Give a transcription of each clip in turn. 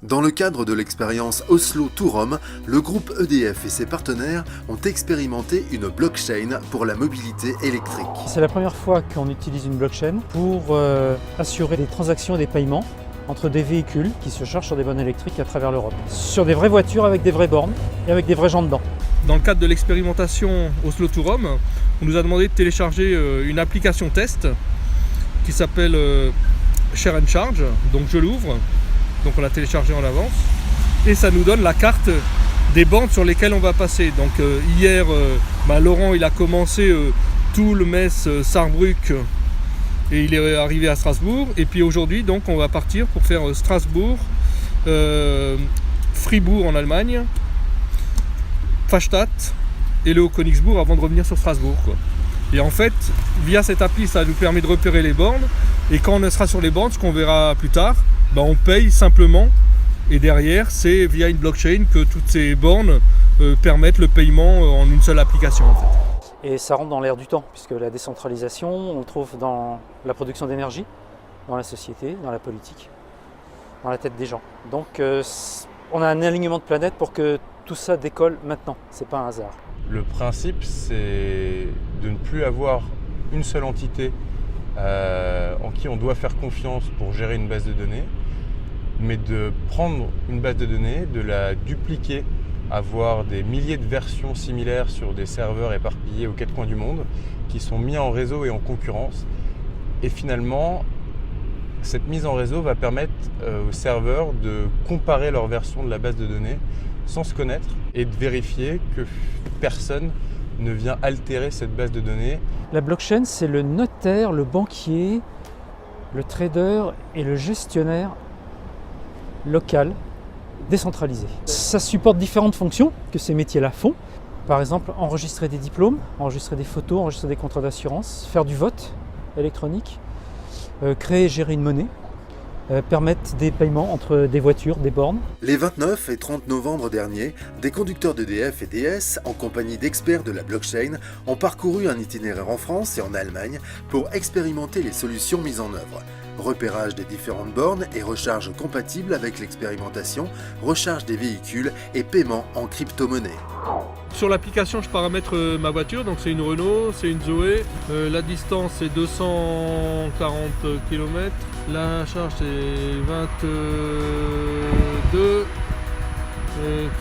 Dans le cadre de l'expérience Oslo to Rome, le groupe EDF et ses partenaires ont expérimenté une blockchain pour la mobilité électrique. C'est la première fois qu'on utilise une blockchain pour assurer des transactions et des paiements entre des véhicules qui se chargent sur des bornes électriques à travers l'Europe. Sur des vraies voitures avec des vraies bornes et avec des vrais gens dedans. Dans le cadre de l'expérimentation Oslo to Rome, on nous a demandé de télécharger une application test qui s'appelle Share and Charge. Donc je l'ouvre, donc on l'a téléchargé en avance et ça nous donne la carte des bornes sur lesquelles on va passer. Donc hier, Laurent il a commencé Toul, Metz, Saarbrück et il est arrivé à Strasbourg. Et puis aujourd'hui donc on va partir pour faire Strasbourg, Fribourg en Allemagne, Fastnacht et le Haut-Königsbourg avant de revenir sur Strasbourg, quoi. Et en fait, via cette appli, ça nous permet de repérer les bornes. Et quand on sera sur les bornes, ce qu'on verra plus tard, on paye simplement. Et derrière, c'est via une blockchain que toutes ces bornes permettent le paiement en une seule application, en fait. Et ça rentre dans l'air du temps, puisque la décentralisation, on le trouve dans la production d'énergie, dans la société, dans la politique, dans la tête des gens. Donc on a un alignement de planète pour que tout ça décolle maintenant, c'est pas un hasard. Le principe, c'est de ne plus avoir une seule entité en qui on doit faire confiance pour gérer une base de données, mais de prendre une base de données, de la dupliquer, avoir des milliers de versions similaires sur des serveurs éparpillés aux quatre coins du monde, qui sont mis en réseau et en concurrence. Et finalement, cette mise en réseau va permettre aux serveurs de comparer leurs versions de la base de données sans se connaître et de vérifier que personne ne vient altérer cette base de données. La blockchain, c'est le notaire, le banquier, le trader et le gestionnaire local décentralisé. Ça supporte différentes fonctions que ces métiers-là font. Par exemple, enregistrer des diplômes, enregistrer des photos, enregistrer des contrats d'assurance, faire du vote électronique, créer et gérer une monnaie, permettre des paiements entre des voitures, des bornes. Les 29 et 30 novembre dernier, des conducteurs d'EDF et DS, en compagnie d'experts de la blockchain, ont parcouru un itinéraire en France et en Allemagne pour expérimenter les solutions mises en œuvre. Repérage des différentes bornes et recharge compatible avec l'expérimentation, recharge des véhicules et paiement en crypto-monnaie. Sur l'application, je paramètre ma voiture, donc c'est une Renault, c'est une Zoé. La distance c'est 240 km. La charge c'est 22,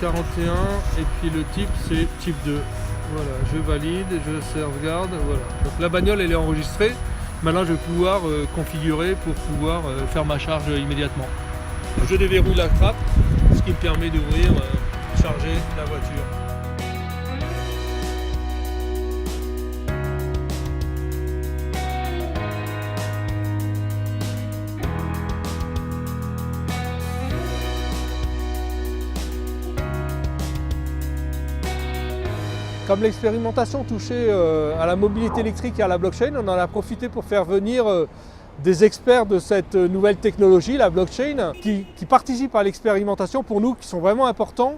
41 et puis le type c'est type 2. Voilà, je valide, je sauvegarde, voilà. Donc la bagnole elle est enregistrée. Maintenant je vais pouvoir configurer pour pouvoir faire ma charge immédiatement. Je déverrouille la trappe, ce qui me permet d'ouvrir, charger la voiture. Comme l'expérimentation touchait à la mobilité électrique et à la blockchain, on en a profité pour faire venir des experts de cette nouvelle technologie, la blockchain, qui participent à l'expérimentation pour nous, qui sont vraiment importants,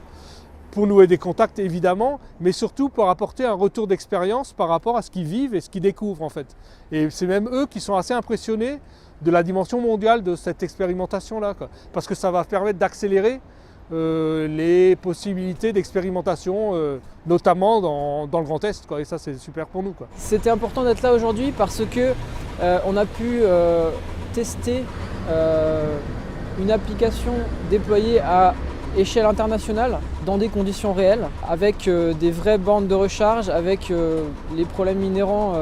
pour nouer des contacts évidemment, mais surtout pour apporter un retour d'expérience par rapport à ce qu'ils vivent et ce qu'ils découvrent en fait. Et c'est même eux qui sont assez impressionnés de la dimension mondiale de cette expérimentation-là, parce que ça va permettre d'accélérer les possibilités d'expérimentation, notamment dans le Grand Est, et ça c'est super pour nous. C'était important d'être là aujourd'hui parce que on a pu tester une application déployée à échelle internationale dans des conditions réelles, avec des vraies bornes de recharge, avec les problèmes inhérents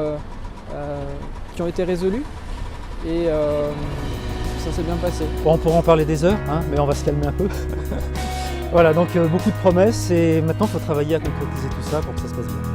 qui ont été résolus. Et ça s'est bien passé. Bon, on pourra en parler des heures, mais on va se calmer un peu. Voilà, donc beaucoup de promesses et maintenant il faut travailler à concrétiser tout ça pour que ça se passe bien.